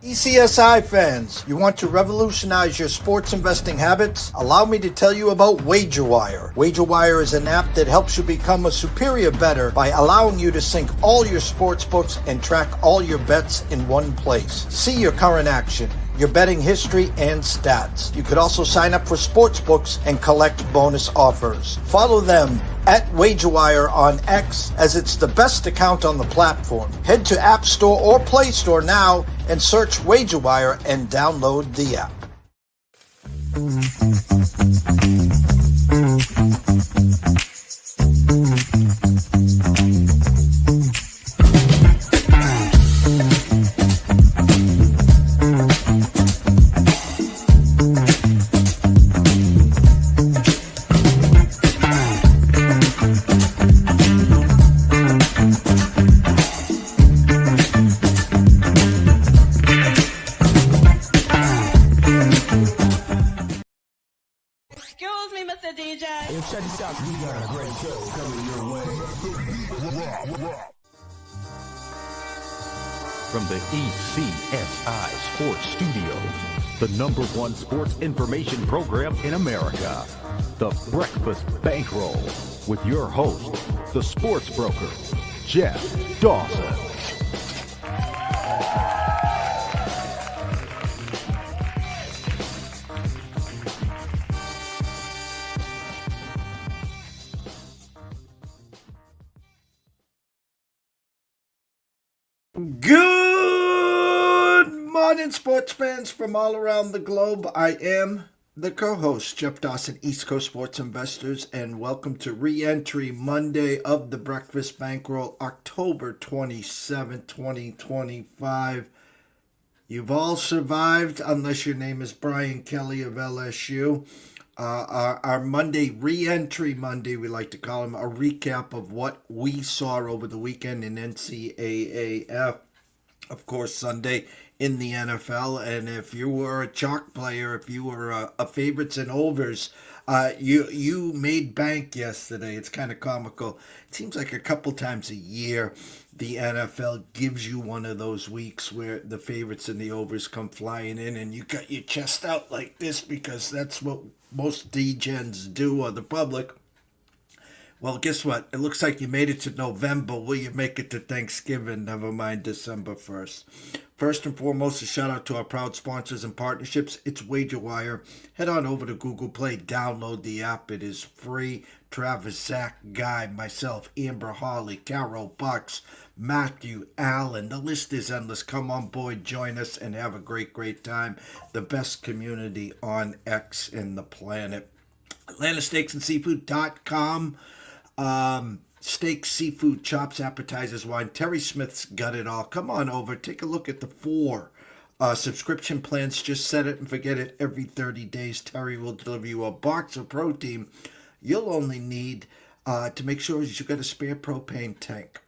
ECSI fans, you want to revolutionize your sports investing habits? Allow me to tell you about WagerWire. WagerWire is an app that helps you become a superior bettor by allowing you to sync all your sports books and track all your bets in one place. See your current action, your betting history, and stats. You could also sign up for sports books and collect bonus offers. Follow them at WagerWire on X, as it's the best account on the platform. Head to App Store or Play Store now and search WagerWire and download the app. Check this out. We got a great show coming your way. From the ECSI Sports Studios, the #1 sports information program in America, The Breakfast Bankroll, with your host, the sports broker, Jeff Dawson. Good morning, sports fans from all around the globe. I am the co-host, Jeff Dawson, East Coast Sports Investors, and welcome to Re-Entry Monday of the Breakfast Bankroll, October 27, 2025. You've all survived, unless your name is Brian Kelly of LSU. Our Monday, Re-Entry Monday, we like to call him, a recap of what we saw over the weekend in NCAAF. Of course, Sunday in the NFL. And if you were a chalk player, if you were a favorites and overs, you made bank yesterday. It's kind of comical. It seems like a couple times a year the NFL gives you one of those weeks where the favorites and the overs come flying in and you got your chest out like this because that's what most degens do, or the public. Well, guess what? It looks like you made it to November. Will you make it to Thanksgiving? Never mind December 1st. First and foremost, a shout out to our proud sponsors and partnerships. It's WagerWire. Head on over to Google Play. Download the app. It is free. Travis, Zach, Guy, myself, Amber, Holly, Carol, Bucks, Matthew, Allen. The list is endless. Come on board, join us, and have a great, great time. The best community on X in the planet. AtlantaSteaksAndSeafood.com. Steaks, seafood, chops, appetizers, wine. Terry Smith's got it all. Come on over. Take a look at the 4 subscription plans. Just set it and forget it. Every 30 days, Terry will deliver you a box of protein. You'll only need to make sure you got a spare propane tank.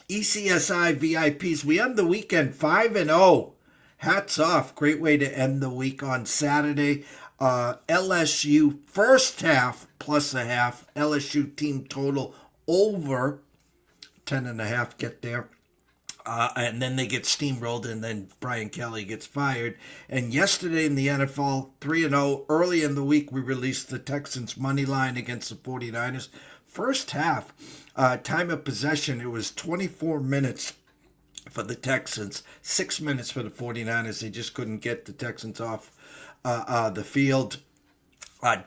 ECSI VIPs. We end the weekend 5-0. Hats off. Great way to end the week on Saturday. LSU first half plus a half. LSU team total over 10.5. Get there. And then they get steamrolled, and then Brian Kelly gets fired. And yesterday in the NFL, 3-0. Early in the week, we released the Texans' money line against the 49ers. First half, time of possession, it was 24 minutes for the Texans, 6 minutes for the 49ers. They just couldn't get the Texans off the field.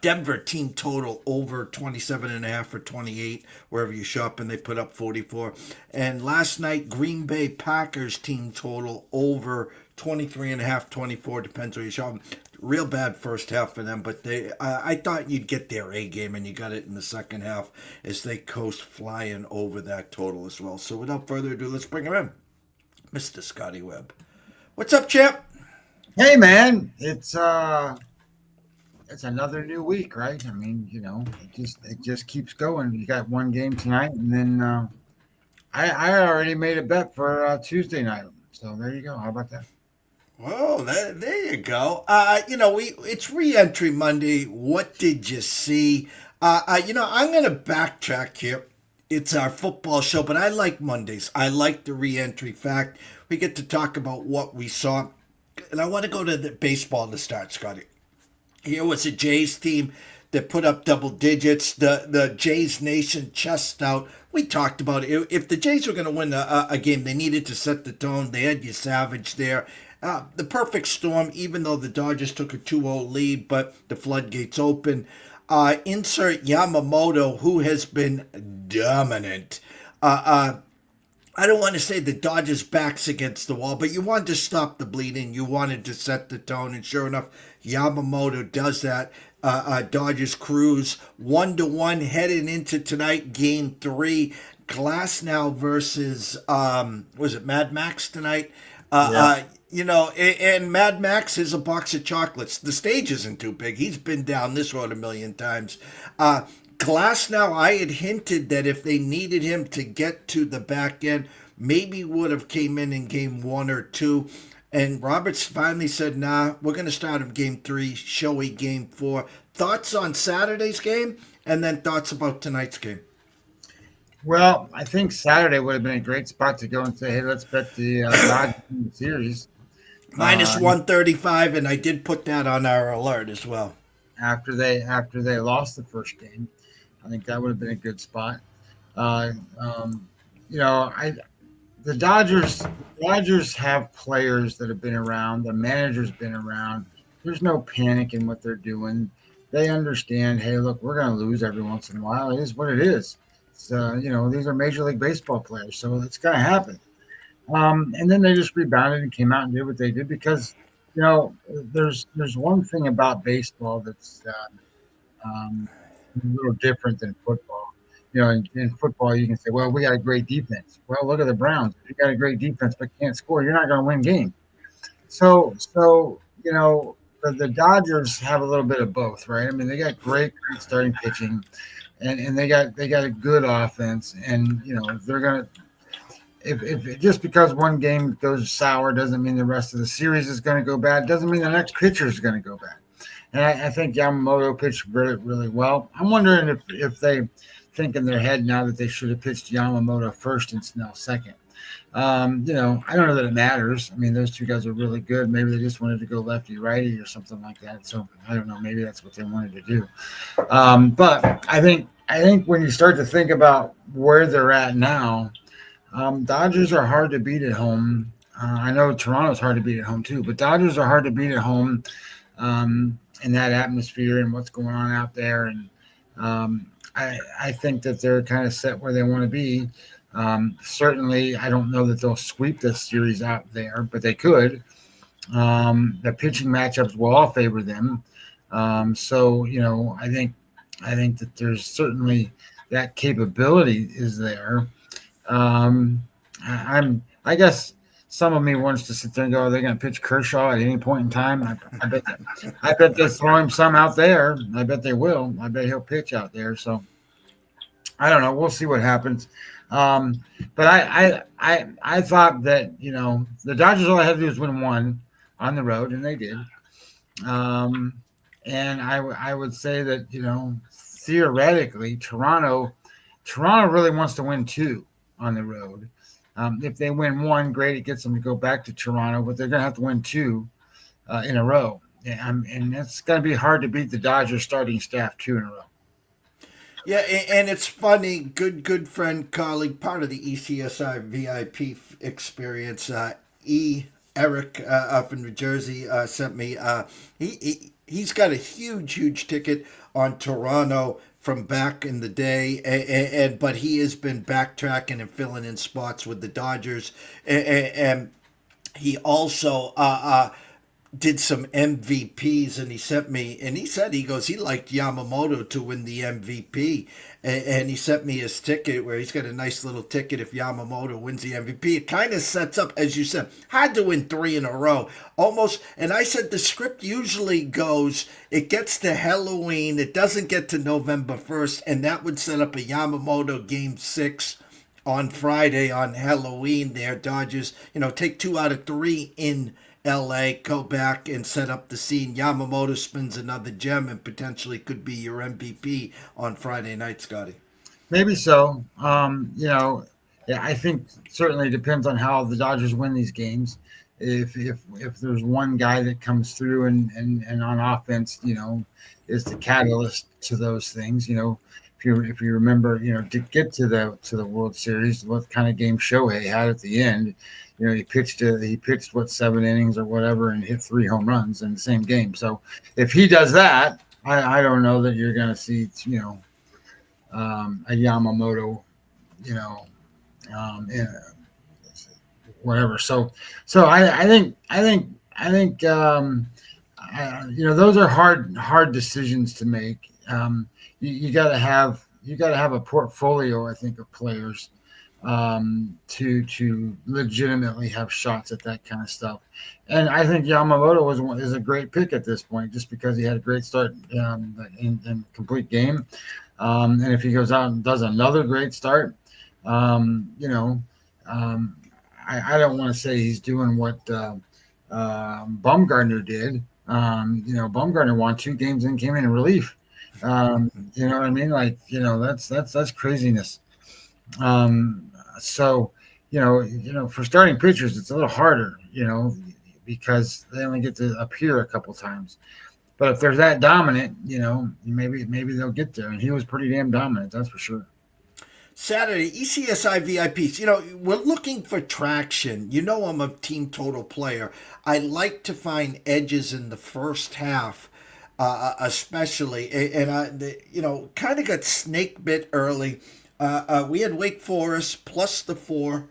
Denver team total over 27.5 for 28, wherever you shop, and they put up 44. And last night, Green Bay Packers team total over 23.5, 24, depends where you shop. Real bad first half for them, but I thought you'd get their A game, and you got it in the second half as they coast flying over that total as well. So without further ado, let's bring him in. Mr. Scotty Webb. What's up, champ? Hey, man. It's another new week, right? I mean, you know, it just keeps going. You got one game tonight, and then I already made a bet for Tuesday night. So there you go. How about that? Whoa, there you go. It's Re-Entry Monday. What did you see? I'm going to backtrack here. It's our football show, but I like Mondays. I like the Re-Entry fact. We get to talk about what we saw. And I want to go to the baseball to start, Scotty. Here was a Jays team that put up double digits. The Jays Nation chest out. We talked about it. If the Jays were going to win a game, they needed to set the tone. They had you Savage there. The perfect storm, even though the Dodgers took a 2-0 lead, but the floodgates open. Insert Yamamoto, who has been dominant. I don't want to say the Dodgers' back's against the wall, but you wanted to stop the bleeding. You wanted to set the tone, and sure enough, Yamamoto does that. Dodgers cruise 1-1 heading into tonight, Game 3. Glasnow versus was it Mad Max tonight? And Mad Max is a box of chocolates. The stage isn't too big. He's been down this road a million times. Glasnow, I had hinted that if they needed him to get to the back end, maybe would have came in game 1 or 2. And Roberts finally said, nah, we're going to start him game 3, showy game 4. Thoughts on Saturday's game, and then thoughts about tonight's game? Well, I think Saturday would have been a great spot to go and say, hey, let's bet the Dodgers in the series. Minus 135, and I did put that on our alert as well. After they lost the first game, I think that would have been a good spot. The Dodgers have players that have been around. The manager's been around. There's no panic in what they're doing. They understand, hey, look, we're going to lose every once in a while. It is what it is. So, these are Major League Baseball players, so it's going to happen. And then they just rebounded and came out and did what they did because, there's one thing about baseball that's a little different than football. In football, you can say, well, we got a great defense. Well, look at the Browns. If you got a great defense but can't score, you're not going to win games. So the Dodgers have a little bit of both, right? I mean, they got great starting pitching, and they got a good offense, and they're going to. If just because one game goes sour doesn't mean the rest of the series is going to go bad. Doesn't mean the next pitcher is going to go bad. And I think Yamamoto pitched really, really well. I'm wondering if they think in their head now that they should have pitched Yamamoto first and Snell second. I don't know that it matters. I mean, those two guys are really good. Maybe they just wanted to go lefty righty or something like that. So I don't know. Maybe that's what they wanted to do. But I think when you start to think about where they're at now. Dodgers are hard to beat at home. I know Toronto's hard to beat at home too, but Dodgers are hard to beat at home in that atmosphere and what's going on out there. And I think that they're kind of set where they want to be. Certainly, I don't know that they'll sweep this series out there, but they could. The pitching matchups will all favor them. So I think that there's certainly that capability is there. I guess some of me wants to sit there and go, are they going to pitch Kershaw at any point in time? I bet they'll throw him some out there. I bet they will. I bet he'll pitch out there. So I don't know. We'll see what happens. But I thought that, the Dodgers, all they had to do was win one on the road, and they did. And I would say that, theoretically, Toronto really wants to win two on the road. If they win one, great, it gets them to go back to Toronto, but they're going to have to win two in a row. And it's going to be hard to beat the Dodgers starting staff 2 in a row. Yeah, and it's funny, good friend, colleague, part of the ECSI VIP experience, Eric up in New Jersey sent me, he's got a huge ticket on Toronto from back in the day, but he has been backtracking and filling in spots with the Dodgers, and he also did some MVPs, and he sent me, and he said, he liked Yamamoto to win the MVP, and he sent me his ticket where he's got a nice little ticket if Yamamoto wins the MVP. It kind of sets up, as you said, hard to win 3 in a row, almost, and I said the script usually goes, it gets to Halloween, it doesn't get to November 1st, and that would set up a Yamamoto Game 6 on Friday on Halloween there. Dodgers, take 2 out of 3 in LA, go back and set up the scene. Yamamoto spins another gem and potentially could be your MVP on Friday night, Scotty. Maybe so. I think certainly depends on how the Dodgers win these games. if there's one guy that comes through and on offense, is the catalyst to those things. If you remember, to get to the World Series, what kind of game Shohei had at the end. He pitched what 7 innings or whatever and hit 3 home runs in the same game. So if he does that, I don't know that you're going to see a Yamamoto, whatever. So I think those are hard decisions to make. You got to have a portfolio, I think, of players to legitimately have shots at that kind of stuff. And I think Yamamoto is a great pick at this point, just because he had a great start in complete game. And if he goes out and does another great start, I don't want to say he's doing what Bumgarner did. Bumgarner won 2 games and came in relief. You know what I mean? Like, that's craziness. So, for starting pitchers, it's a little harder, because they only get to appear a couple times. But if they're that dominant, maybe they'll get there. And he was pretty damn dominant, that's for sure. Saturday, ECSI VIPs. We're looking for traction. I'm a team total player. I like to find edges in the first half, especially. And I kind of got snake bit early. We had Wake Forest plus the 4,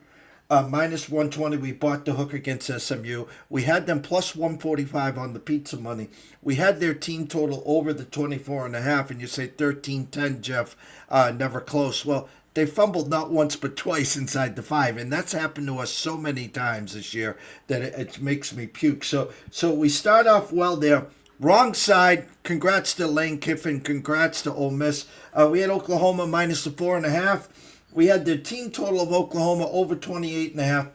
minus 120. We bought the hook against SMU. We had them plus 145 on the pizza money. We had their team total over the 24.5, and you say 13-10, Jeff, never close. Well, they fumbled not once but twice inside the 5, and that's happened to us so many times this year that it makes me puke. So we start off well there. Wrong side. Congrats to Lane Kiffin. Congrats to Ole Miss. We had Oklahoma minus the 4.5. We had the team total of Oklahoma over 28.5.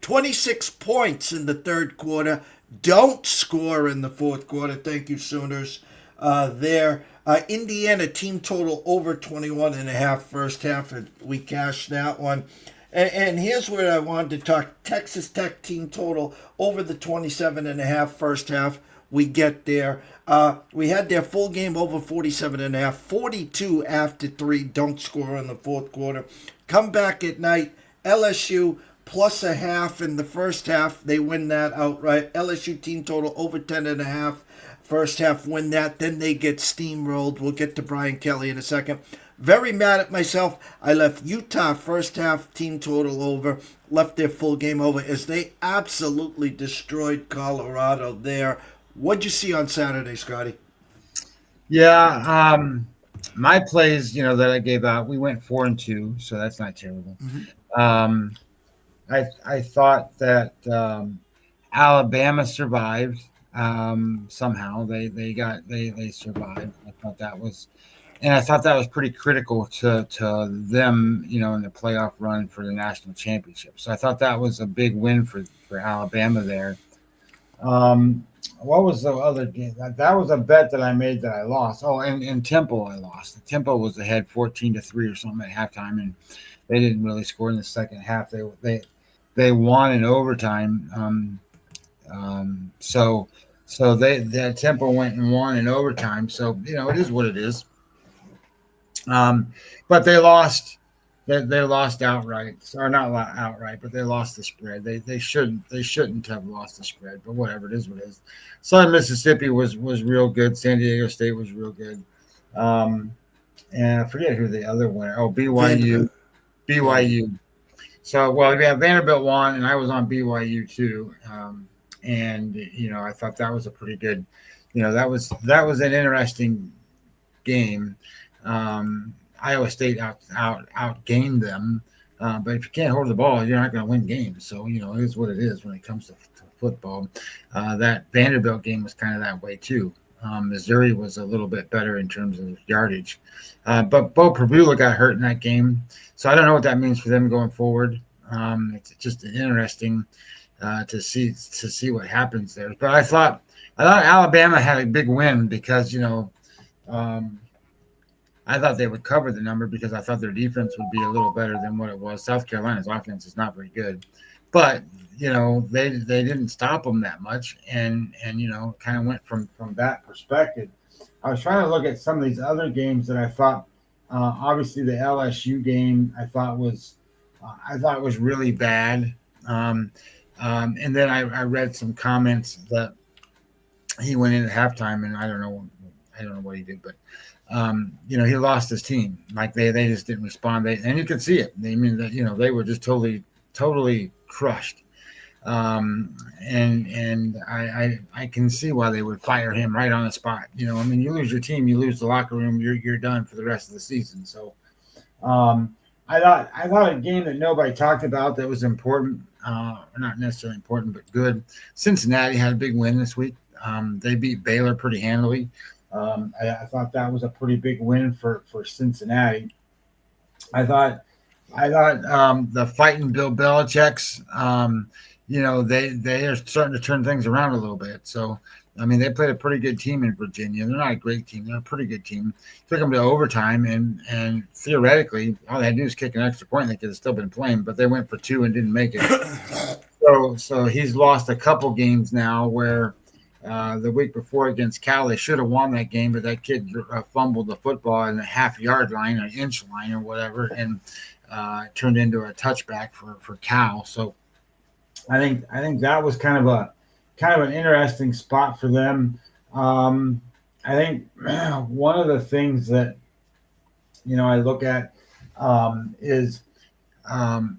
26 points in the third quarter. Don't score in the fourth quarter. Thank you, Sooners. There. Indiana team total over 21.5 first half. And we cashed that one. And here's where I wanted to talk. Texas Tech team total over the 27.5 first half. We get there. We had their full game over 47.5, 42 after 3. Don't score in the fourth quarter. Come back at night. LSU plus a half in the first half. They win that outright. LSU team total over 10.5. First half win that. Then they get steamrolled. We'll get to Brian Kelly in a second. Very mad at myself. I left Utah first half team total over. Left their full game over as they absolutely destroyed Colorado there. What'd you see on Saturday, Scotty? Yeah, my plays, that I gave out, we went 4-2, so that's not terrible. Mm-hmm. I thought that Alabama survived somehow. They survived. I thought that was pretty critical to them, in the playoff run for the national championship. So I thought that was a big win for Alabama there. What was the other game? That was a bet that I made that I lost. Oh, and Temple I lost. Temple was ahead 14-3 or something at halftime, and they didn't really score in the second half. They won in overtime. So that Temple went and won in overtime. So it is what it is. But they lost. They lost outright, or not outright, but they lost the spread. They shouldn't have lost the spread, but whatever, it is what it is. Southern Mississippi was real good. San Diego State was real good. And I forget who the other winner. Oh, BYU. So we have Vanderbilt won, and I was on BYU too. And I thought that was a pretty good. That was an interesting game. Iowa State outgained them, but if you can't hold the ball, you're not going to win games. So it is what it is when it comes to football. That Vanderbilt game was kind of that way too. Missouri was a little bit better in terms of yardage, but Bo Prabula got hurt in that game, so I don't know what that means for them going forward. It's just interesting to see what happens there. But I thought Alabama had a big win because I thought they would cover the number because I thought their defense would be a little better than what it was. South Carolina's offense is not very good. but they didn't stop them that much, and kind of went from that perspective. I was trying to look at some of these other games that I thought, obviously the LSU game I thought was really bad. Um, and then I read some comments that he went in at halftime, and I don't know what he did, but he lost his team. Like they just didn't respond. And you could see it. They mean that they were just totally crushed. And I can see why they would fire him right on the spot. You lose your team, you lose the locker room, you're done for the rest of the season. So I thought a game that nobody talked about that was important, not necessarily important, but good. Cincinnati had a big win this week. They beat Baylor pretty handily. I thought that was a pretty big win for Cincinnati. I thought the fighting Bill Belichick's, they are starting to turn things around a little bit. So, they played a pretty good team in Virginia. They're not a great team. They're a pretty good team. Took them to overtime, and theoretically, all they had to do was kick an extra point. They could have still been playing, but they went for 2 and didn't make it. So he's lost a couple games now where the week before against Cal, they should have won that game, but that kid fumbled the football in the half-yard line or inch line or whatever, and turned into a touchback for Cal. So I think that was kind of an interesting spot for them. I think one of the things that I look at is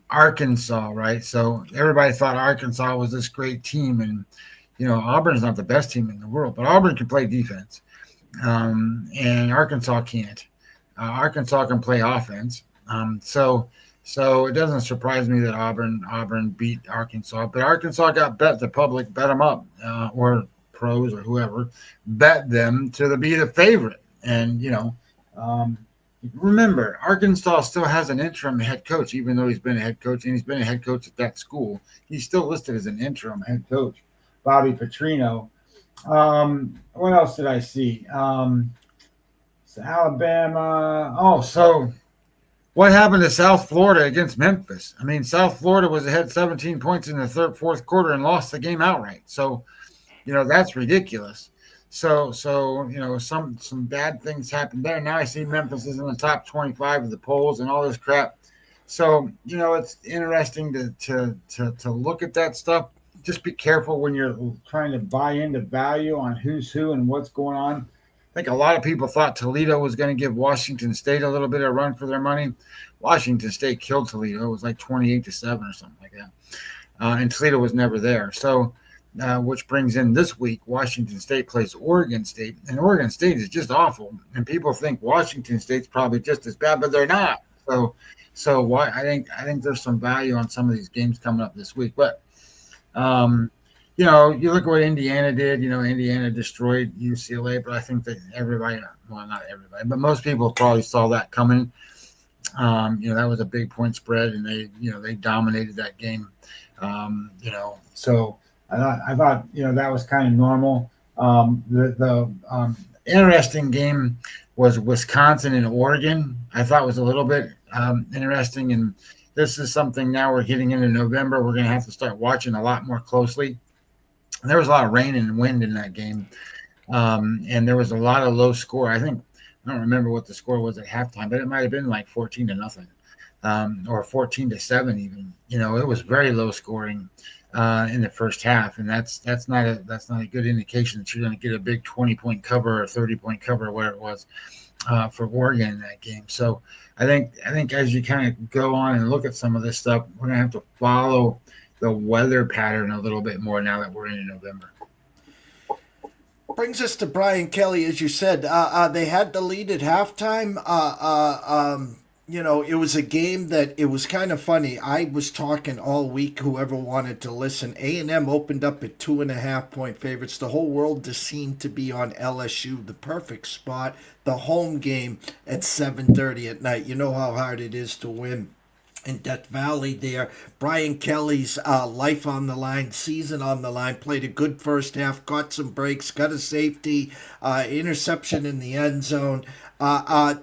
Arkansas, right? So everybody thought Arkansas was this great team, and Auburn's not the best team in the world, but Auburn can play defense, and Arkansas can't. Arkansas can play offense, so it doesn't surprise me that Auburn beat Arkansas, but Arkansas got the public bet them up, or pros or whoever bet them to be the favorite, and remember, Arkansas still has an interim head coach, even though he's been a head coach, and he's been a head coach at that school. He's still listed as an interim head coach, Bobby Petrino. What else did I see? So Alabama. So what happened to South Florida against Memphis? South Florida was ahead 17 points in the fourth quarter and lost the game outright. So, that's ridiculous. So some bad things happened there. Now I see Memphis is in the top 25 of the polls and all this crap. So, it's interesting to look at that stuff. Just be careful when you're trying to buy into value on who's who and what's going on. I think a lot of people thought Toledo was going to give Washington State a little bit of a run for their money. Washington State killed Toledo. It was like 28-7 or something like that. And Toledo was never there. So, which brings in this week, Washington State plays Oregon State, and Oregon State is just awful. And people think Washington State's probably just as bad, but they're not. So why I think there's some value on some of these games coming up this week. But you look at what Indiana did. Indiana destroyed UCLA, but I think that everybody, well, not everybody, but most people probably saw that coming. That was a big point spread, and they dominated that game. So I thought that was kind of normal. The interesting game was Wisconsin and Oregon. I thought was a little bit interesting, and this is something now we're getting into November. We're going to have to start watching a lot more closely. And there was a lot of rain and wind in that game, and there was a lot of low score. I don't remember what the score was at halftime, but it might have been like 14-0, or 14-7 even. It was very low scoring in the first half, and that's not a good indication that you're going to get a big 20-point cover or 30-point cover, where it was for Oregon in that game. So I think as you kind of go on and look at some of this stuff, we're going to have to follow the weather pattern a little bit more now that we're in November. Brings us to Brian Kelly, as you said. They had the lead at halftime. It was a game that it was kind of funny. I was talking all week, whoever wanted to listen. A&M opened up at 2.5-point favorites. The whole world just seemed to be on LSU, the perfect spot. The home game at 7:30 at night. You know how hard it is to win in Death Valley there. Brian Kelly's life on the line, season on the line, played a good first half, got some breaks, got a safety, interception in the end zone.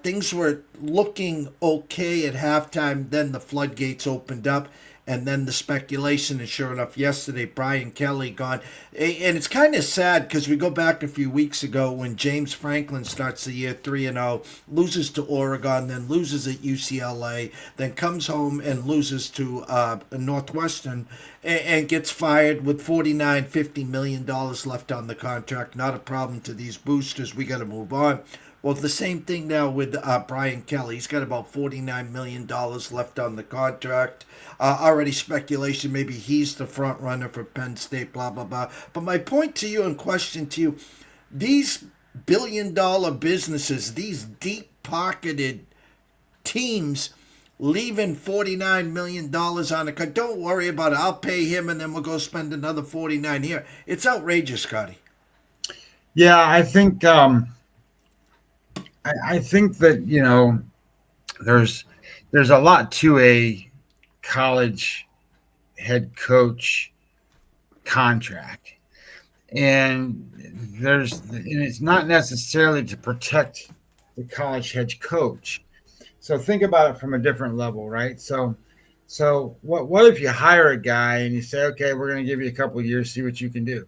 Things were looking okay at halftime. Then the floodgates opened up, and then the speculation, and sure enough, yesterday, Brian Kelly gone. And it's kind of sad because we go back a few weeks ago when James Franklin starts the year 3-0, loses to Oregon, then loses at UCLA, then comes home and loses to Northwestern, and gets fired with $49-50 million left on the contract. Not a problem to these boosters. We got to move on. Well, the same thing now with Brian Kelly. He's got about $49 million left on the contract. Already speculation, maybe he's the front runner for Penn State, blah, blah, blah. But my point to you and question to you, these billion-dollar businesses, these deep-pocketed teams leaving $49 million on the contract, don't worry about it. I'll pay him, and then we'll go spend another $49 here. It's outrageous, Scotty. Yeah, I think I think that, there's a lot to a college head coach contract, and it's not necessarily to protect the college head coach. So think about it from a different level, right? So what if you hire a guy and you say, okay, we're going to give you a couple of years, see what you can do.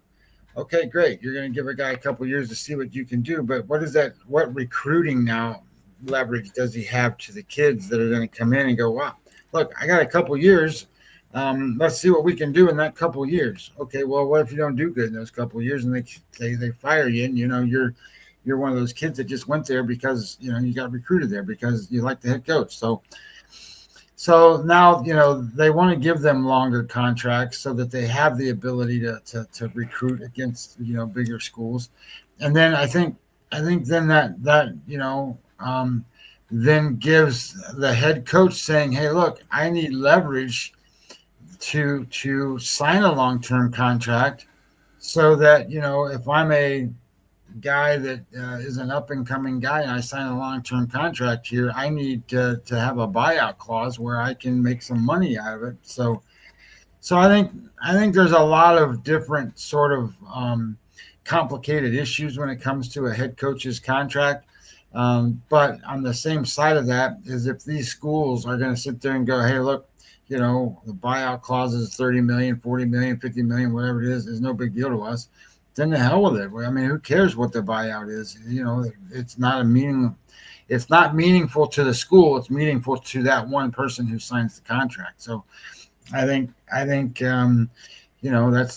Okay, great. You're going to give a guy a couple of years to see what you can do. But what recruiting now leverage does he have to the kids that are going to come in and go, wow, look, I got a couple of years. Let's see what we can do in that couple of years. Okay, well, what if you don't do good in those couple of years and they fire you, and you're one of those kids that just went there because you got recruited there because you like the head coach. So now, they want to give them longer contracts so that they have the ability to recruit against, bigger schools. And then I think then that then gives the head coach saying, hey, look, I need leverage to sign a long-term contract so that, if I'm a guy that is an up-and-coming guy and I sign a long-term contract here, I need to have a buyout clause where I can make some money out of it. So I think there's a lot of different sort of complicated issues when it comes to a head coach's contract. But on the same side of that is if these schools are going to sit there and go, hey, look, the buyout clause is 30 million, 40 million, 50 million, whatever it is no big deal to us. Then the hell with it. I mean, who cares what the buyout is? It's not meaningful to the school. It's meaningful to that one person who signs the contract. So I think that's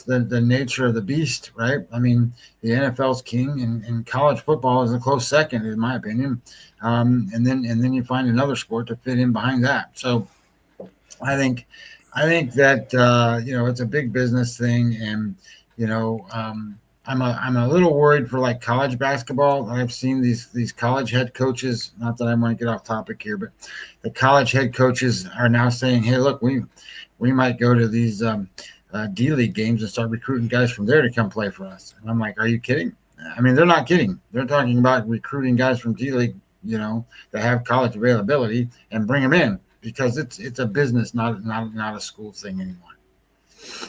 the nature of the beast, right? I mean, the NFL's king and college football is a close second, in my opinion. And then you find another sport to fit in behind that. So I think that it's a big business thing, and I'm a little worried for like college basketball. I've seen these college head coaches, not that I want to get off topic here, but the college head coaches are now saying, hey, look, we might go to these D-League games and start recruiting guys from there to come play for us. And I'm like, are you kidding? I mean, they're not kidding. They're talking about recruiting guys from D-League, that have college availability and bring them in because it's a business, not a school thing anymore.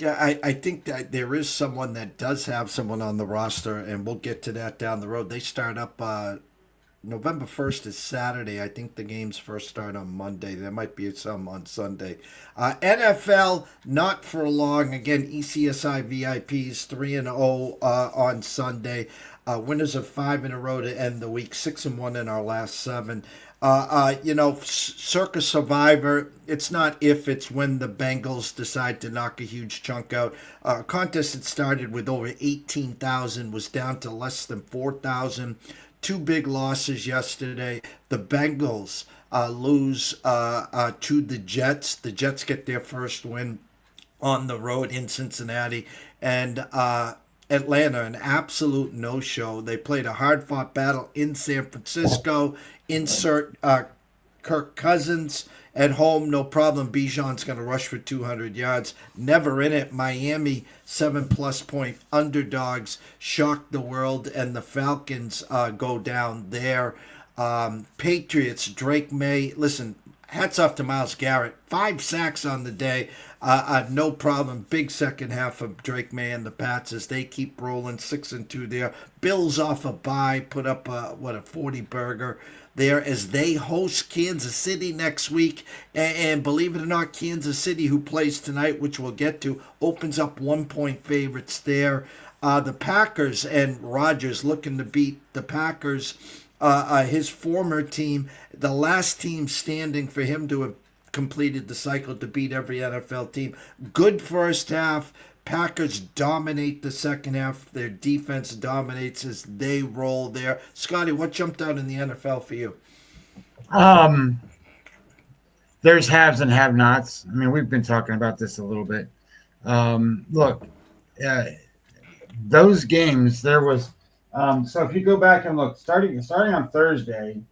Yeah, I think that there is someone that does have someone on the roster, and we'll get to that down the road. They start up November 1st is Saturday. I think the games first start on Monday. There might be some on Sunday. NFL, not for long. Again, ECSI VIPs 3-0 on Sunday. Winners of 5 in a row to end the week, 6-1 in our last 7. Circa Survivor, it's not if, it's when the Bengals decide to knock a huge chunk out. A contest that started with over 18,000 was down to less than 4,000. 2 big losses yesterday. The Bengals lose to the Jets. The Jets get their first win on the road in Cincinnati. And Atlanta, an absolute no-show. They played a hard-fought battle in San Francisco. Insert Kirk Cousins at home, no problem. Bijan's going to rush for 200 yards. Never in it. Miami, 7+ point underdogs, shock the world, and the Falcons go down there. Patriots, Drake May. Listen, hats off to Myles Garrett. 5 sacks on the day. No problem. Big second half of Drake May and the Pats as they keep rolling 6-2 there. Bills off a bye, put up a 40 burger there as they host Kansas City next week. And believe it or not, Kansas City, who plays tonight, which we'll get to, opens up 1-point favorites there. The Packers and Rodgers looking to beat the Packers, his former team, the last team standing for him to have completed the cycle to beat every NFL team. Good first half. Packers dominate the second half. Their defense dominates as they roll there. Scotty, what jumped out in the NFL for you? There's haves and have-nots. I mean, we've been talking about this a little bit. Look, those games, there was so if you go back and look, starting on Thursday,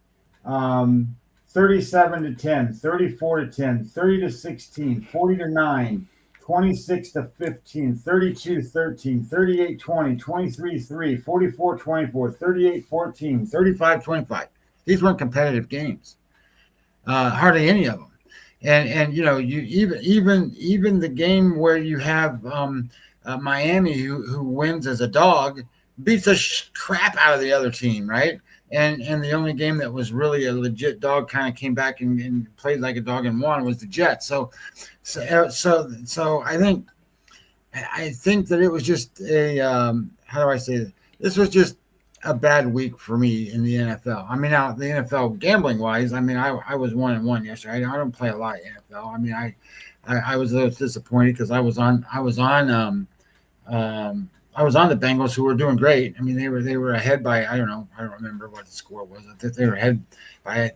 37-10, 34-10, 30-16, 40-9, 26-15, 32-13, 38-20, 23-3, 44-24, 38-14, 35-25. These weren't competitive games. Hardly any of them. And you even the game where you have Miami who wins as a dog beats the crap out of the other team, right? And the only game that was really a legit dog kind of came back and played like a dog and won was the Jets. So I think that it was just a how do I say this? This was just a bad week for me in the NFL. I mean, now the NFL gambling wise, I mean, I was 1-1 yesterday. I don't play a lot in NFL. I mean, I was a little disappointed because I was on the Bengals, who were doing great. I mean, they were ahead by I don't remember what the score was. I think they were ahead by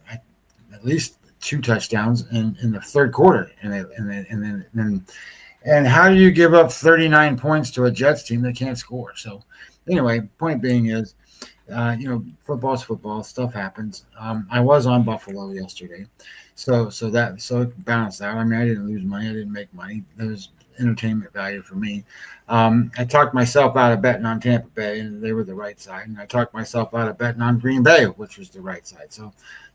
at least 2 touchdowns in the third quarter. And how do you give up 39 points to a Jets team that can't score? So anyway, point being is, football's football. Stuff happens. I was on Buffalo yesterday, so it balanced out. I mean, I didn't lose money. I didn't make money. There was entertainment value for me. I talked myself out of betting on Tampa Bay, and they were the right side, and I talked myself out of betting on Green Bay, which was the right side. So,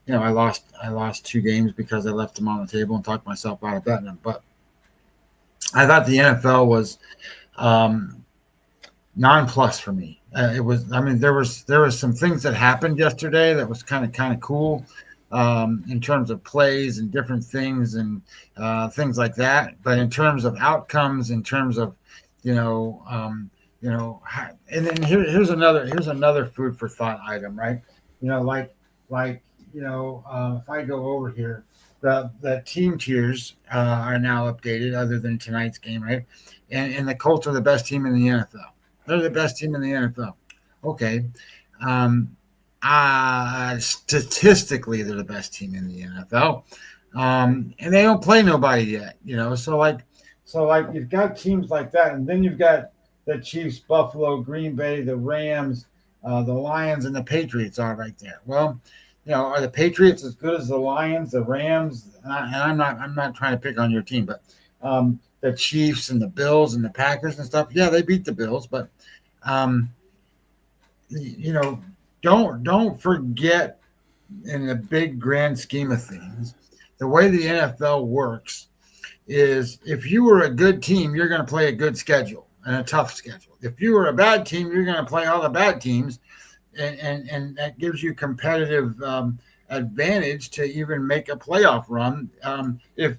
I lost 2 games because I left them on the table and talked myself out of betting them. But I thought the NFL was non-plus for me. It was. I mean, there was some things that happened yesterday that was kind of cool. In terms of plays and different things and things like that. But in terms of outcomes, in terms of, and then here's another food for thought item, right? If I go over here, the team tiers are now updated other than tonight's game, right? And the Colts are the best team in the NFL. They're the best team in the NFL. Okay. Statistically, they're the best team in the NFL, and they don't play nobody yet. So you've got teams like that, and then you've got the Chiefs, Buffalo, Green Bay, the Rams, the Lions, and the Patriots are right there. Well, are the Patriots as good as the Lions, the Rams? And I'm not trying to pick on your team, but the Chiefs and the Bills and the Packers and stuff. Yeah, they beat the Bills, but don't forget, in the big grand scheme of things, the way the NFL works is if you were a good team, you're going to play a good schedule and a tough schedule. If you were a bad team, you're going to play all the bad teams, and that gives you competitive advantage to even make a playoff run if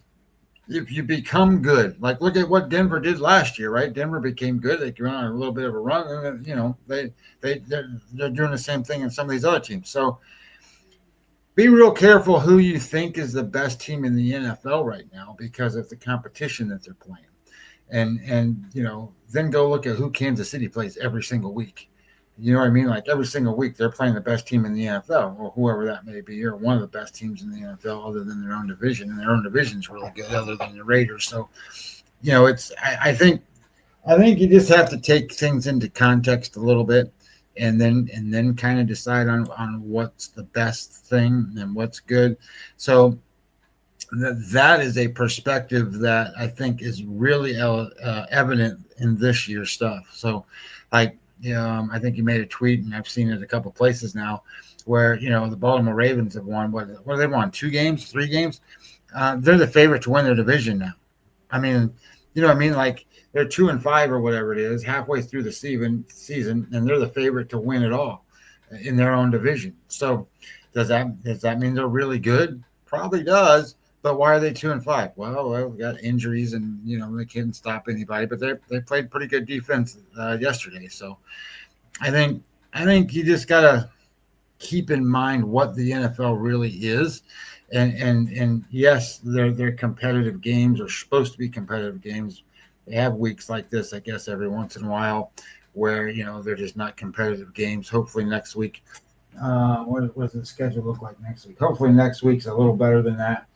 you become good. Like, look at what Denver did last year, right? Denver became good. They went on a little bit of a run, and they're doing the same thing in some of these other teams. So be real careful who you think is the best team in the NFL right now because of the competition that they're playing. And then go look at who Kansas City plays every single week. You know what I mean? Like every single week they're playing the best team in the NFL, or whoever that may be, or one of the best teams in the NFL other than their own division. And their own division is really good other than the Raiders. So, I think you just have to take things into context a little bit and then kind of decide on what's the best thing and what's good. So that is a perspective that I think is really evident in this year's stuff. So I think you made a tweet, and I've seen it a couple places now, where the Baltimore Ravens have won. What they won? 2 games, 3 games. they're the favorite to win their division now. I mean, you know what I mean? Like they're 2-5 or whatever it is, halfway through the season, and they're the favorite to win it all in their own division. So does that mean they're really good? Probably does. But why are they 2-5? Well, we got injuries, and they can't stop anybody. But they played pretty good defense yesterday. So I think you just gotta keep in mind what the NFL really is. And yes, they're competitive games, or supposed to be competitive games. They have weeks like this, I guess, every once in a while, where they're just not competitive games. Hopefully next week, what does the schedule look like next week? Hopefully next week's a little better than that.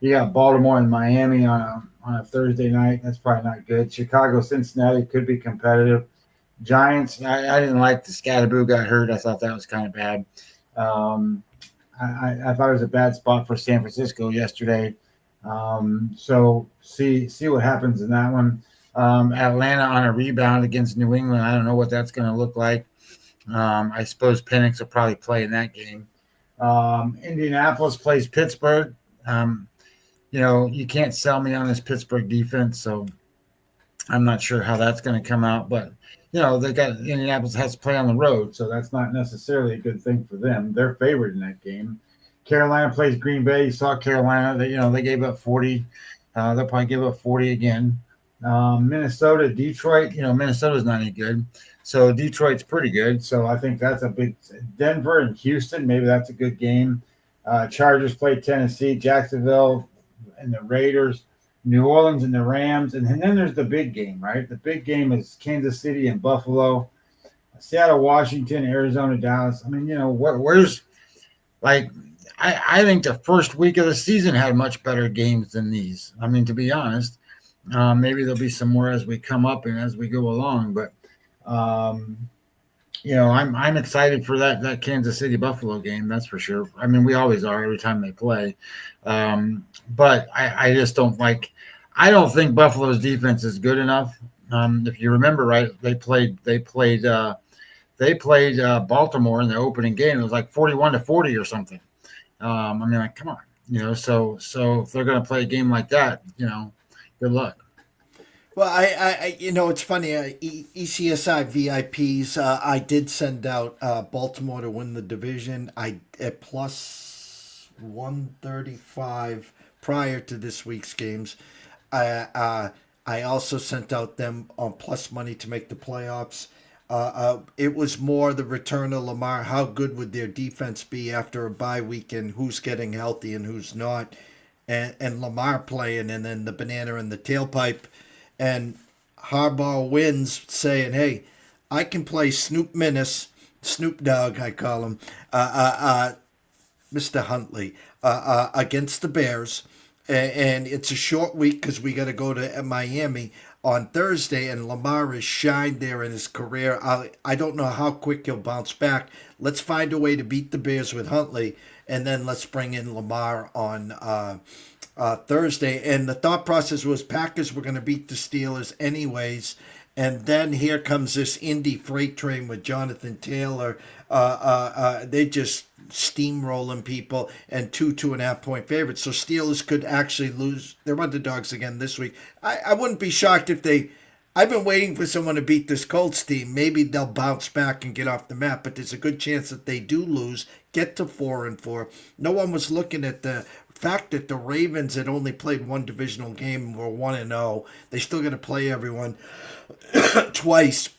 You got Baltimore and Miami on a Thursday night. That's probably not good. Chicago, Cincinnati could be competitive. Giants, I didn't like the Scatterboo got hurt. I thought that was kind of bad. I thought it was a bad spot for San Francisco yesterday. So see what happens in that one. Atlanta on a rebound against New England. I don't know what that's going to look like. I suppose Penix will probably play in that game. Indianapolis plays Pittsburgh. You can't sell me on this Pittsburgh defense, so I'm not sure how that's going to come out. But they got Indianapolis has to play on the road, so that's not necessarily a good thing for them. They're favored in that game. Carolina plays Green Bay. You saw Carolina. They gave up 40. They'll probably give up 40 again. Minnesota, Detroit. Minnesota's not any good, so Detroit's pretty good. So I think that's a big. Denver and Houston, maybe that's a good game. Chargers play Tennessee, Jacksonville, and the Raiders. New Orleans and the Rams, and then there's the big game, right? The big game is Kansas City and Buffalo, Seattle, Washington, Arizona, Dallas. I mean, where's like I think the first week of the season had much better games than these. I mean, to be honest, maybe there'll be some more as we come up and as we go along, but I'm excited for that Kansas City Buffalo game. That's for sure. I mean, we always are every time they play. But I just don't like. I don't think Buffalo's defense is good enough. If you remember right, they played Baltimore in the opening game. It was like 41-40 or something. I mean, like, come on, So if they're going to play a game like that, good luck. Well, I it's funny. ECSI VIPs. I did send out Baltimore to win the division. At plus 135 prior to this week's games. I also sent out them on plus money to make the playoffs. It was more the return of Lamar. How good would their defense be after a bye week, and who's getting healthy and who's not, and Lamar playing, and then the banana in the tailpipe. And Harbaugh wins saying, hey, I can play Snoop Dogg, I call him, Mr. Huntley, against the Bears. And it's a short week because we got to go to Miami on Thursday, and Lamar has shined there in his career. I don't know how quick he'll bounce back. Let's find a way to beat the Bears with Huntley, and then let's bring in Lamar on Thursday. And the thought process was Packers were going to beat the Steelers anyways. And then here comes this Indy freight train with Jonathan Taylor. They just steamrolling people, and 2.5 point favorites. So Steelers could actually lose. They're underdogs again this week. I wouldn't be shocked if they. I've been waiting for someone to beat this Colts team. Maybe they'll bounce back and get off the map, but there's a good chance that they do lose, get to 4-4. No one was looking at the fact that the Ravens had only played one divisional game and were 1-0. They still got to play everyone twice.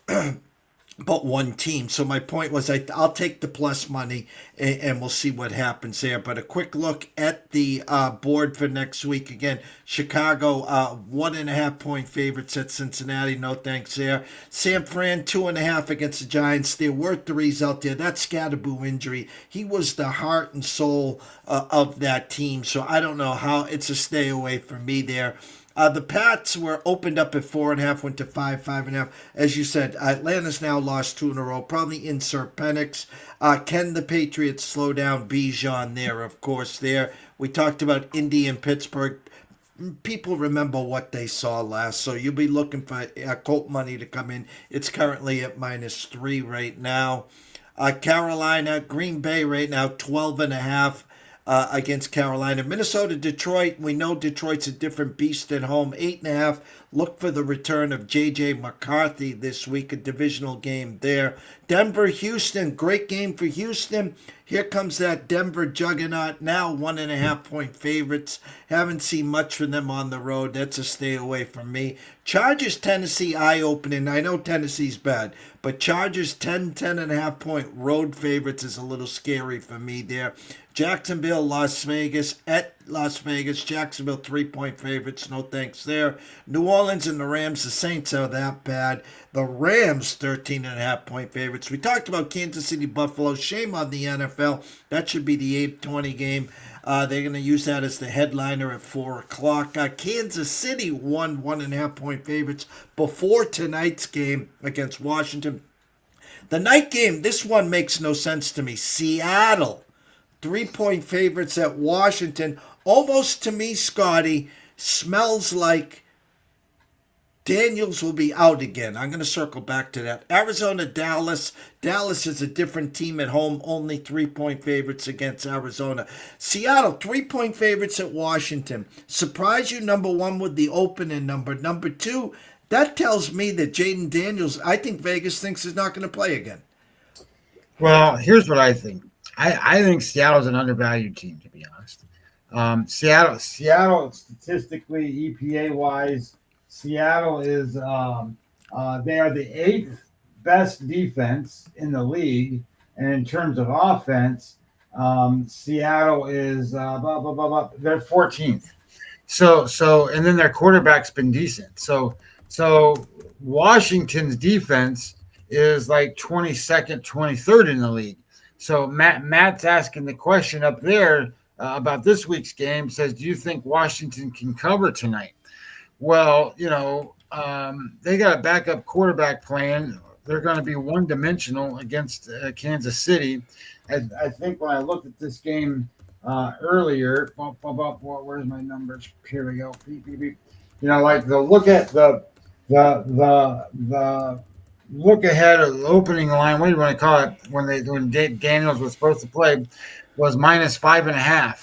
But one team. So my point was I'll take the plus money, and we'll see what happens there. But a quick look at the board for next week. Again, Chicago 1.5 point favorites at Cincinnati. No thanks there. San Fran 2.5 against the Giants. There were threes out there. That Scatterboo injury, he was the heart and soul of that team. So I don't know how. It's a stay away for me there. The Pats were opened up at 4.5, went to 5.5. As you said, Atlanta's now lost 2 in a row. Probably insert Penix. Can the Patriots slow down Bijan there? Of course, there. We talked about Indy and Pittsburgh. People remember what they saw last, so you'll be looking for Colt money to come in. It's currently at -3 right now. Carolina, Green Bay right now, 12.5. against Carolina. Minnesota, Detroit. We know Detroit's a different beast at home. 8.5. Look for the return of J.J. McCarthy this week, a divisional game there. Denver, Houston. Great game for Houston. Here comes that Denver juggernaut, now 1.5-point favorites. Haven't seen much from them on the road. That's a stay away from me. Chargers, Tennessee, eye-opening. I know Tennessee's bad, but Chargers 10.5-point road favorites is a little scary for me there. Jacksonville, Las Vegas, at Las Vegas. Jacksonville 3-point favorites. No thanks there. New Orleans and the Rams. The Saints are that bad. The Rams 13.5-point favorites. We talked about Kansas City, Buffalo. Shame on the NFL. That should be the 8:20 game. They're going to use that as the headliner at 4 o'clock. Kansas City won 1.5-point favorites before tonight's game against Washington. The night game, this one makes no sense to me. Seattle, 3-point favorites at Washington. Almost to me, Scotty, smells like Daniels will be out again. I'm going to circle back to that. Arizona, Dallas. Dallas is a different team at home. Only 3-point favorites against Arizona. Seattle, 3-point favorites at Washington. Surprise you, number one, with the opening number. Number two, that tells me that Jaden Daniels, I think Vegas thinks is not going to play again. Well, here's what I think. I think Seattle's an undervalued team, to be honest. Seattle statistically, EPA-wise, Seattle is they are the 8th best defense in the league, and in terms of offense, Seattle is they're 14th. So and then their quarterback's been decent. So Washington's defense is like 22nd, 23rd in the league. So Matt's asking the question up there about this week's game. Says, do you think Washington can cover tonight? Well, they got a backup quarterback playing. They're going to be one-dimensional against Kansas City. I think when I looked at this game earlier, where's my numbers? Here we go. Like the look at the look ahead of the opening line. What do you want to call it? When Daniels was supposed to play, was -5.5.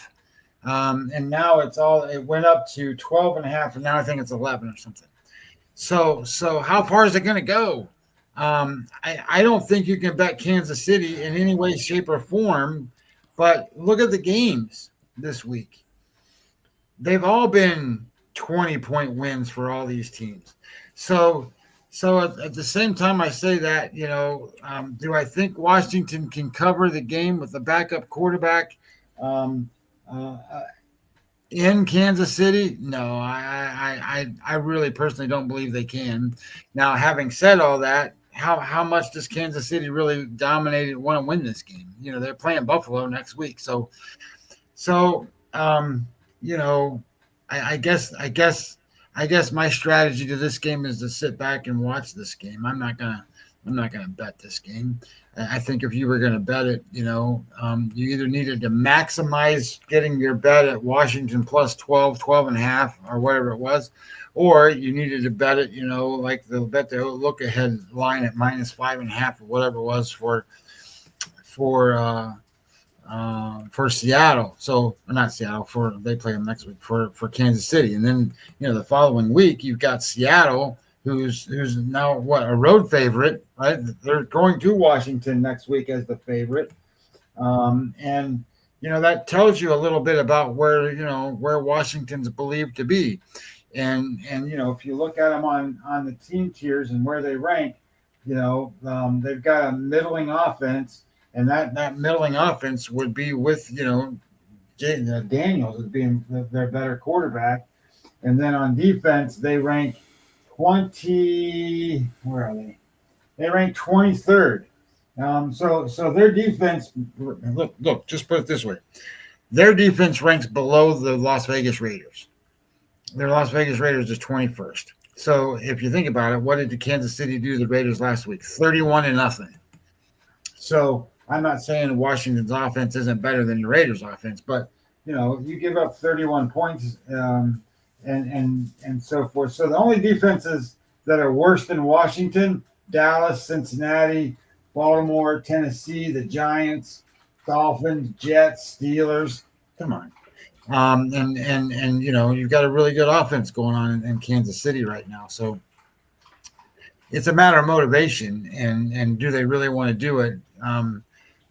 And now it went up to 12.5, and now I think it's 11 or something. So how far is it going to go? I don't think you can bet Kansas City in any way, shape, or form. But look at the games this week. They've all been 20-point wins for all these teams. So at the same time I say that, do I think Washington can cover the game with the backup quarterback in Kansas City? No, I really personally don't believe they can. Now, having said all that, how much does Kansas City really dominate and want to win this game? They're playing Buffalo next week. I guess my strategy to this game is to sit back and watch this game. I'm not gonna bet this game. I think if you were gonna bet it, you either needed to maximize getting your bet at Washington plus 12.5, or whatever it was, or you needed to bet it, like the look ahead line at -5.5 or whatever it was for Seattle. So not Seattle, they play them next week for Kansas City. And then, the following week you've got Seattle, who's now a road favorite, right? They're going to Washington next week as the favorite. And that tells you a little bit about where Washington's believed to be. And if you look at them on the team tiers and where they rank, they've got a middling offense. And that middling offense would be with, Daniels as being their better quarterback. And then on defense, they rank 20. Where are they? They rank 23rd. So their defense, look, just put it this way. Their defense ranks below the Las Vegas Raiders. Their Las Vegas Raiders is 21st. So if you think about it, what did the Kansas City do to the Raiders last week? 31-0. So I'm not saying Washington's offense isn't better than the Raiders' offense, but you give up 31 points and so forth. So the only defenses that are worse than Washington: Dallas, Cincinnati, Baltimore, Tennessee, the Giants, Dolphins, Jets, Steelers. Come on. And you've got a really good offense going on in Kansas City right now. So it's a matter of motivation and do they really want to do it?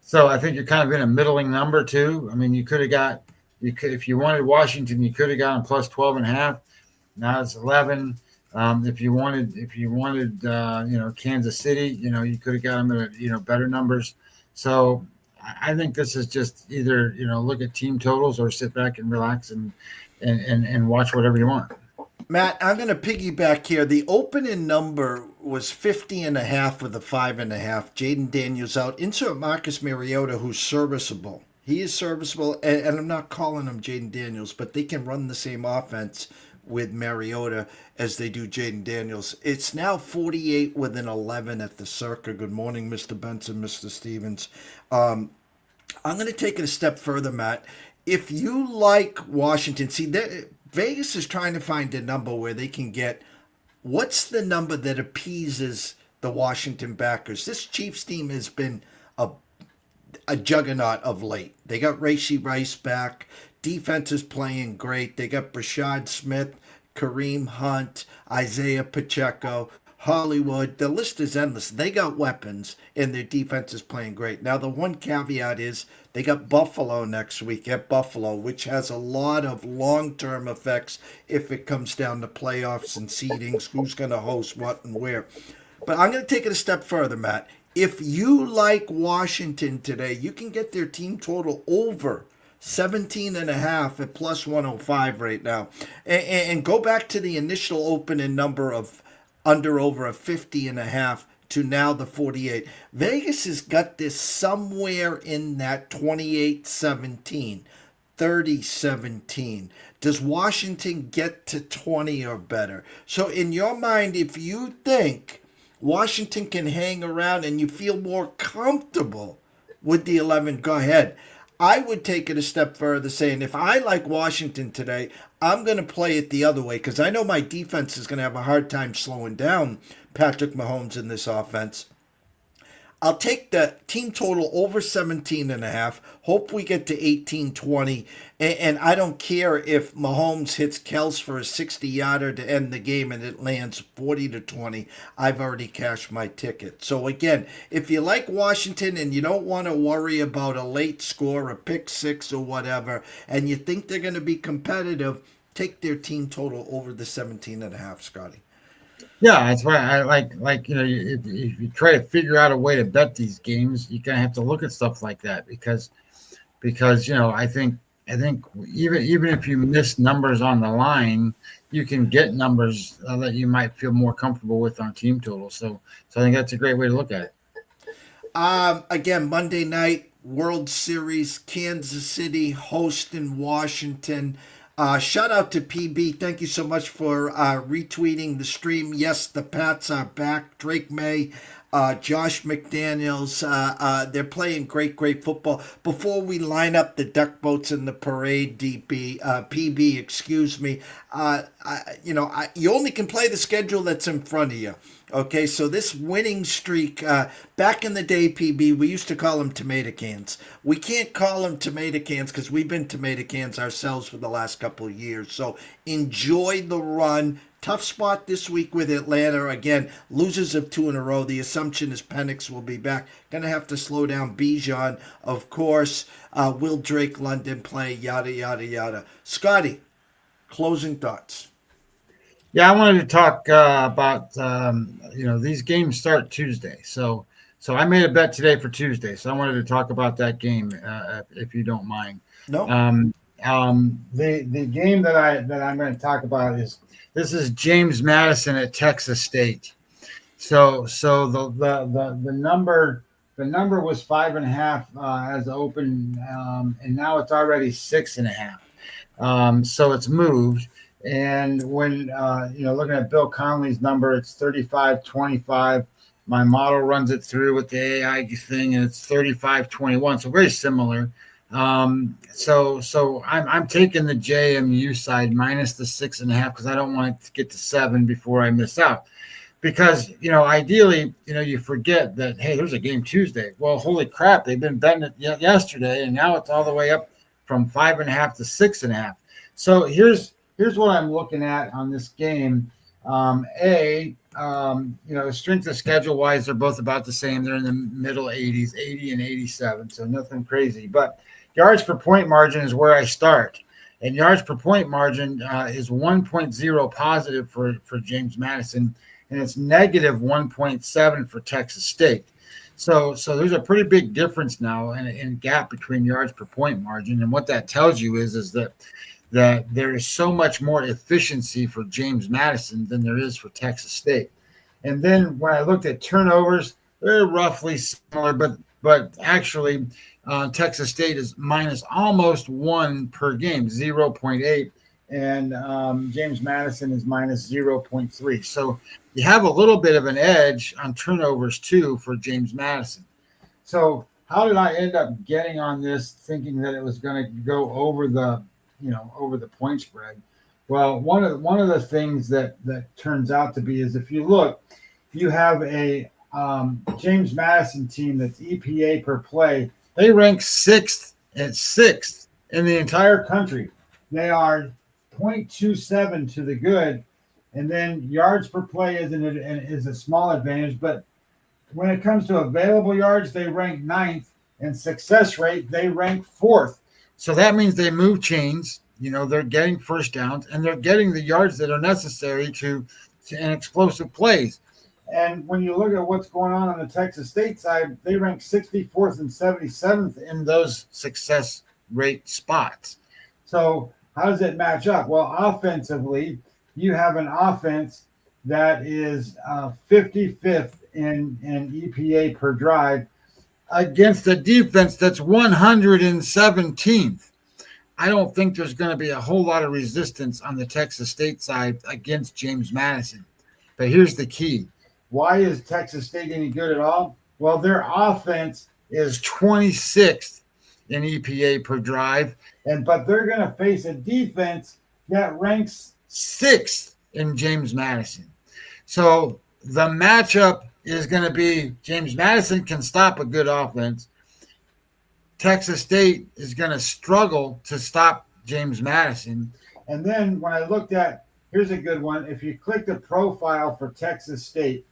So I think you're kind of in a middling number too. I mean, if you wanted Washington, you could have gotten plus 12.5. Now it's 11. If you wanted Kansas City, you could have got them at better numbers. So I think this is just either look at team totals or sit back and relax and watch whatever you want. Matt, I'm going to piggyback here. The opening number was 50.5 with a 5.5. Jaden Daniels out. Insert Marcus Mariota, who's serviceable. He is serviceable, and I'm not calling him Jaden Daniels, but they can run the same offense with Mariota as they do Jaden Daniels. It's now 48 with an 11 at the Circa. Good morning, Mr. Benson, Mr. Stevens. I'm going to take it a step further, Matt. If you like Washington, Vegas is trying to find a number where they can get what's the number that appeases the Washington backers. This Chiefs team has been a juggernaut of late. They got Rashee Rice back. Defense is playing great. They got Brashad Smith, Kareem Hunt, Isaiah Pacheco, Hollywood. The list is endless. They got weapons, and their defense is playing great. Now, the one caveat is they got Buffalo next week at Buffalo, which has a lot of long-term effects if it comes down to playoffs and seedings, who's going to host what and where. But I'm going to take it a step further, Matt. If you like Washington today, you can get their team total over 17.5 at plus 105 right now. And go back to the initial opening number of under over a 50.5 to now the 48. Vegas has got this somewhere in that 28-17, 30-17. Does Washington get to 20 or better? So in your mind, if you think Washington can hang around and you feel more comfortable with the 11, go ahead. I would take it a step further, saying if I like Washington today, I'm going to play it the other way because I know my defense is going to have a hard time slowing down Patrick Mahomes in this offense. I'll take the team total over 17.5. Hope we get to 18-20. And I don't care if Mahomes hits Kels for a 60-yarder to end the game and it lands 40-20. I've already cashed my ticket. So again, if you like Washington and you don't want to worry about a late score, a pick six or whatever, and you think they're going to be competitive, take their team total over the 17.5, Scotty. Yeah, that's why I like if you try to figure out a way to bet these games, you kind of have to look at stuff like that because I think even if you miss numbers on the line, you can get numbers that you might feel more comfortable with on team total. So I think that's a great way to look at it. Again, Monday night World Series, Kansas City hosting Washington. Shout out to PB. Thank you so much for retweeting the stream. Yes, the Pats are back. Drake May, Josh McDaniels. They're playing great football. Before we line up the duck boats in the parade, PB, excuse me. You only can play the schedule that's in front of you. Okay, so this winning streak, back in the day, PB, we used to call them tomato cans. We can't call them tomato cans because we've been tomato cans ourselves for the last couple of years. So enjoy the run. Tough spot this week with Atlanta. Again, losers of 2 in a row. The assumption is Penix will be back. Going to have to slow down Bijan, of course. Will Drake London play? Yada, yada, yada. Scotty, closing thoughts. Yeah, I wanted to talk about these games start Tuesday, so I made a bet today for Tuesday, so I wanted to talk about that game if you don't mind. No. The game that I'm going to talk about is James Madison at Texas State. So the number was 5.5 as open, and now it's already 6.5. So it's moved. And when, looking at Bill Connolly's number, it's 35-25. My model runs it through with the AI thing, and it's 35-21. So very similar. So I'm taking the JMU side minus the 6.5 because I don't want it to get to 7 before I miss out. Because, ideally, you forget that, hey, there's a game Tuesday. Well, holy crap, they've been betting it yesterday, and now it's all the way up from 5.5 to 6.5. So here's what I'm looking at on this game. Strength of schedule wise, they're both about the same. They're in the middle 80s, 80 and 87, so nothing crazy. But yards per point margin is where I start. And yards per point margin is 1.0 positive for James Madison, and it's negative 1.7 for Texas State. So there's a pretty big difference now in gap between yards per point margin. And what that tells you is that there is so much more efficiency for James Madison than there is for Texas State. And then when I looked at turnovers, they're roughly similar, but actually Texas State is minus almost 1 per game, 0.8, and James Madison is minus 0.3. So you have a little bit of an edge on turnovers too for James Madison. So how did I end up getting on this thinking that it was going to go over the point spread? Well, one of the things that turns out to be is if you look, you have a James Madison team that's EPA per play. They rank sixth in the entire country. They are 0.27 to the good, and then yards per play is a small advantage. But when it comes to available yards, they rank ninth, and success rate they rank fourth. So that means they move chains. They're getting first downs, and they're getting the yards that are necessary to explosive plays. And when you look at what's going on the Texas State side, they rank 64th and 77th in those success rate spots. So how does it match up? Well, offensively, you have an offense that is 55th in EPA per drive against a defense that's 117th. I don't think there's going to be a whole lot of resistance on the Texas State side against James Madison. But here's the key. Why is Texas State any good at all? Well, their offense is 26th in EPA per drive, but they're going to face a defense that ranks 6th in James Madison. So the matchup is going to be James Madison can stop a good offense. Texas State is going to struggle to stop James Madison. And then when I looked at, here's a good one. If you click the profile for Texas State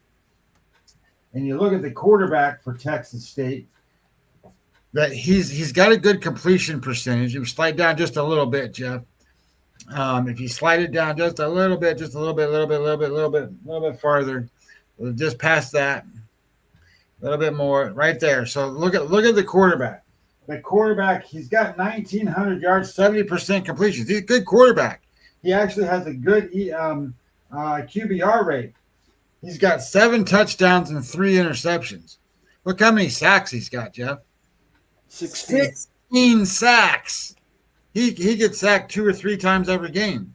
and you look at the quarterback for Texas State, that he's got a good completion percentage. You slide down just a little bit, Jeff. If you slide it down just a little bit farther, just past that, a little bit more, right there. So look at the quarterback. The quarterback, he's got 1,900 yards, 70% completions. He's a good quarterback. He actually has a good QBR rate. He's got 7 touchdowns and 3 interceptions. Look how many sacks he's got, Jeff. 16 sacks. He gets sacked 2 or 3 times every game.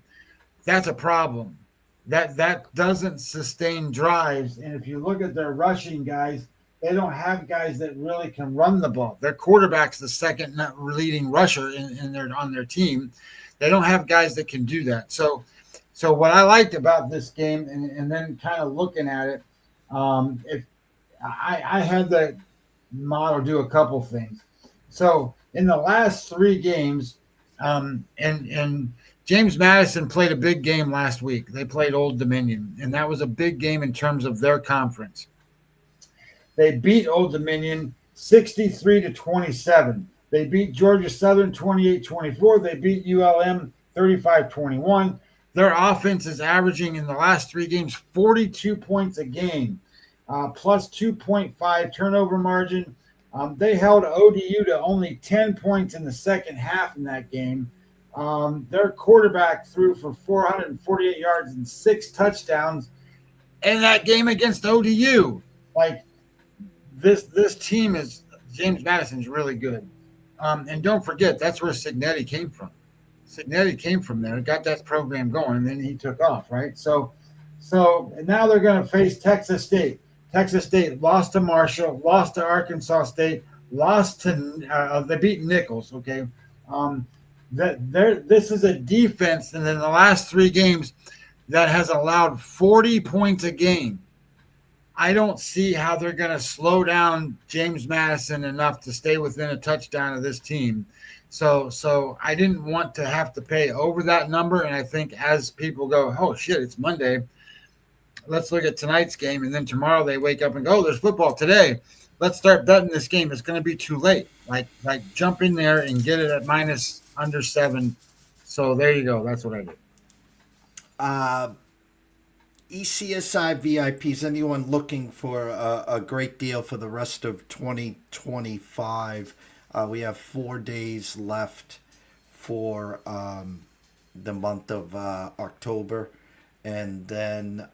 That's a problem. That doesn't sustain drives. And if you look at their rushing guys, they don't have guys that really can run the ball. Their quarterback's the second leading rusher on their team. They don't have guys that can do that. So what I liked about this game, and then kind of looking at it, if I had the model do a couple things. So in the last 3 games, and James Madison played a big game last week. They played Old Dominion, and that was a big game in terms of their conference. They beat Old Dominion 63-27. They beat Georgia Southern 28-24. They beat ULM 35-21. Their offense is averaging in the last 3 games 42 points a game, plus 2.5 turnover margin. They held ODU to only 10 points in the second half in that game. Their quarterback threw for 448 yards and 6 touchdowns in that game against ODU. Like, this team is James Madison's really good. And don't forget, that's where Signetti came from. Signetti came from there, got that program going, and then he took off, right? So and now they're going to face Texas State. Texas State lost to Marshall, lost to Arkansas State, lost to they beat Nichols. Okay, this is a defense, and in the last 3 games, that has allowed 40 points a game. I don't see how they're going to slow down James Madison enough to stay within a touchdown of this team. So I didn't want to have to pay over that number. And I think as people go, oh shit, it's Monday. Let's look at tonight's game. And then tomorrow they wake up and go, oh, there's football today. Let's start betting this game. It's going to be too late. Like jump in there and get it at minus under 7. So there you go. That's what I did. ECSI VIPs, anyone looking for a great deal for the rest of 2025, we have 4 days left for the month of October. And then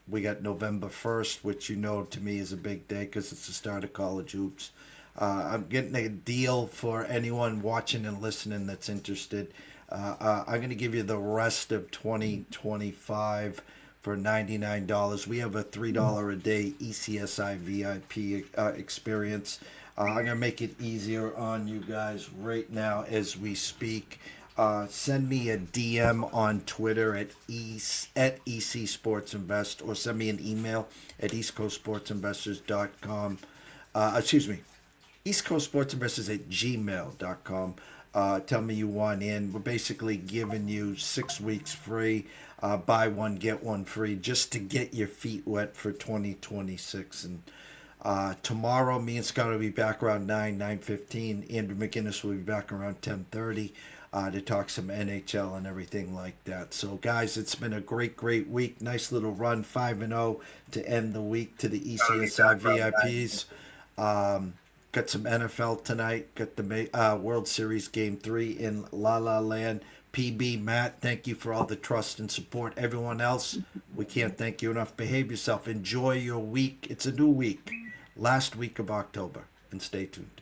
we got November 1st, which to me is a big day because it's the start of college hoops. I'm getting a deal for anyone watching and listening that's interested. I'm going to give you the rest of 2025 for $99. We have a $3 a day ECSI VIP experience. I'm going to make it easier on you guys right now as we speak. Send me a DM on Twitter at EC Sports Invest, or send me an email at eastcoastsportsinvestors.com. eastcoastsportsinvestors@gmail.com. Tell me you want in. We're basically giving you 6 weeks free. Buy one, get one free, just to get your feet wet for 2026. And tomorrow, me and Scott will be back around 9:15. Andrew McGinnis will be back around 10:30 to talk some NHL and everything like that. So, guys, it's been a great week. Nice little run, 5-0 to end the week to the ECSI VIPs. Got some NFL tonight. Got the World Series Game 3 in La La Land. PB, Matt, thank you for all the trust and support. Everyone else, we can't thank you enough. Behave yourself. Enjoy your week. It's a new week. Last week of October. And stay tuned.